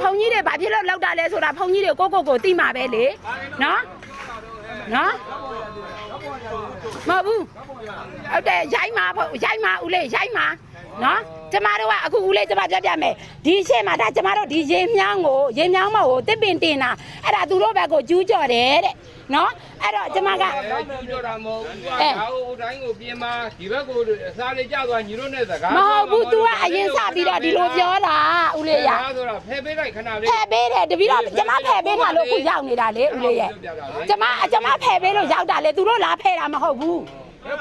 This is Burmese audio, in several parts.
ဖုန်ကြီးတွေဘာဖြစ်လို့လောက်တာလဲဆိုတာဖုန်ကြီးတွေကိုသိမှာပဲလေနော်မဟုတ်ဘူးဟုတ်တယ်ရိုက်မှာဦးလေးရိုက်မှာနော်ကျမတို့ကအခုဦးလေးကျမပြမယ်ဒီရှေ့မှာဒါကျမတို့ဒီရေမြောင်းမကိုတစ်ပင်တင်တာအဲ့ဒါသူတို့ဘက်ကိုကျူးကျော်တယ်တဲ့နော်အဲ့တော့ကျမကကျူးကျော်တာမဟုတ်ဘူးကွာဒါဟိုတိုင်းကိုပြင်มาဒီဘက်ကိုအစားလေးကြသွားညီတို့နဲ့စကားမဟုတ်ဘူး तू ကအရင်စပြီးတော့ဒီလိုပြောတာဦးလေးရဆိုတာဖဲပေးလိုက်ခဏလေးဖဲပေးတယ်တပီတော့ကျမဖဲပေးထားလို့အခုရောက်နေတာလေဦးလေးရဲ့ကျမဖဲပေးလို့ရောက်တာလေသူတို့လာဖဲတာမဟုတ်ဘူးဟု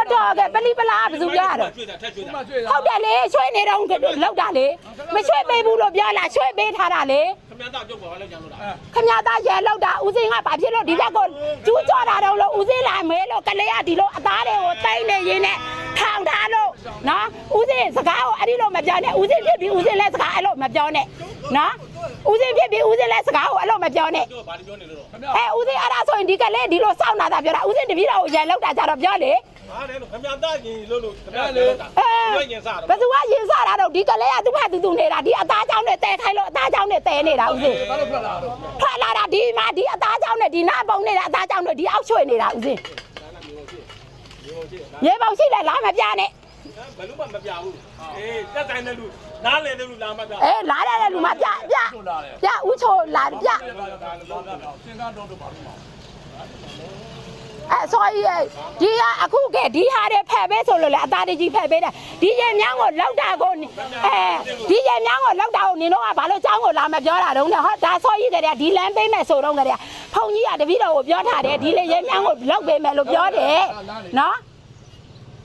တ်တော့ကပလီပလာဘယ်သူပြောရတော့ဟုတ်တယ်လေရွှေနေတော့လောက်တာလေမရွှေပေးဘူးလို့ပြောလားရွှေပေးထားတာလေခမရသားပြုတ်ပေါ်လောက်ကြလို့လားခမရသားရဲလောက်တာဦးစင်းကဘာဖြစ်လို့ဒီဘက်ကိုကျူးကျော်တာတော့လို့ဦးစင်းလာမဲလို့ကလေးကဒီလိုအသားတွေကိုတိုင်းနေရင်းနဲ့ထောင်ထားလို့နော်ဦးစင်းစကားကိုအဲ့ဒီလိုမပြောနဲ့ဦးစင်းဖြစ်ပြီးဦးစင်းလည်းစကားအဲ့လိုမပြောနဲ့နော်ဦးစင်းဖြစ်ပြီးဦးစင်းလည်းစကားကိုအဲ့လိုမပြောနဲ့ဦးစင်းအဲ့ဒါဆိုရင်ဒီကလေးဒီလိုစောင့်နေတာပြောတာဦးစင်းတပည့်တော်ကိုရန်လောက်တာကြတော့ပြောလေဟာတယ်လို့ခမရသားကြီးလို့ခမရလေရင်စားဘယ်သူကရင်စားတာတော့ဒီကလေးကသူ့ဖက်သူနေတာဒီအသားကြောင်းနဲ့တဲခိုင်းလို့အသားကြောင်းနဲ့တဲနေတာဦးစင်းဘာလို့ထွက်လာတာဒီမှာဒီအသားကြောင်းနဲ့ဒီနားပုံနဲ့အသားကြောင်းနဲ့ဒီအောက်ရွှေ့နေတာဦးစင်းရေပေါက်ရှိလဲလာမပြနဲ့ဘယ်လိုမှမပြဘူးအေးတက်တိုင်းတဲ့လူနားလေတဲ့လူလာမပြလာတဲ့လူမပြဦးချိုလာပြစော်ရီဒီကအခုကဒီဟာတွေဖက်ပေးဆိုလို့လေအသားတကြီးဖက်ပေးတယ်ဒီရေမြောင်းကိုလောက်တာကိုဒီရေမြောင်းကိုလောက်တာကိုနင်တို့ကဘာလို့ចောင်းကိုလာမပြောတာတုံးလဲဟောဒါစော်ရီကတည်းကဒီလမ်းပေးမယ်ဆိုတော့ကတည်းကဖုန်ကြီးကတပည့်တော်ကိုပြောထားတယ်ဒီလေရေမြောင်းကိုလောက်ပေးမယ်လို့ပြောတယ်နော်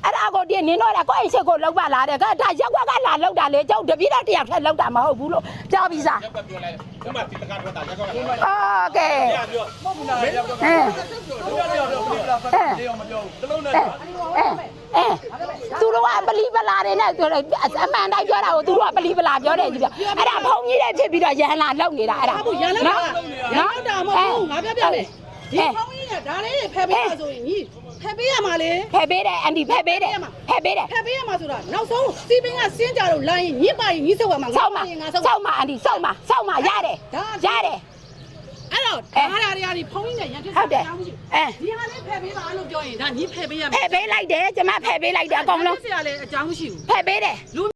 အဲ့ဒါကိုဒီနင်တို့ကကိုယ့်အိမ်ချက်ကိုလောက်ပါလားတဲ့ဒါရက်ကွက်ကလာလောက်တာလေကျုပ်တပည့်တော်တယောက်ထက်လောက်တာမဟုတ်ဘူးလို့ပြောပြီးစားရက်ကွက်ပြောလိုက်ဥမာဒီတကားထွက်တာရက်ကွက်ကโอเคပြောမဟုတ်ဘူးလားရက်ကွက်ကပြောမပြောဘူးတလုံးနဲ့သူတို့ကပလီပလာတွေနဲ့အမှန်တိုင်းပြောတာကိုသူတို့ကပလီပလာပြောတယ်ကြီးပြောအဲ့ဒါဖုံကြီးတွေဖြစ်ပြီးတော့ရဟန်လာလောက်နေတာအဲ့ဒါနော်တာမဟုတ်ဘူးငါပြမယ်ဒီဖုံကြီးကဒါလေးတွေဖယ်ပေးရဆိုရင်ညီဖယ်ပေးရမှာလေဖယ်ပေးတယ်အန်တီဖယ်ပေးတယ်ဖယ်ပေးရမှာဆိုတာနောက်ဆုံးစီပင်းကစင်းကြတော့လိုင်းညစ်ပါရင်ညစ်စောက်မှာစောက်မှာအန်တီစောက်မှာရတယ်အဲ့တော့ဒါတွေဖုံးကြီးနဲ့ရန်ဖြစ်ဟုတ်တယ်ဒီဟာလေးဖယ်ပေးပါလို့ပြောရင်ဒါညီဖယ်ပေးရမယ်ဖယ်ပေးလိုက်တယ်ကျမဖယ်ပေးလိုက်တယ်အကုန်လုံးဆရာလည်းအကြောင်းမရှိဘူးဖယ်ပေးတယ်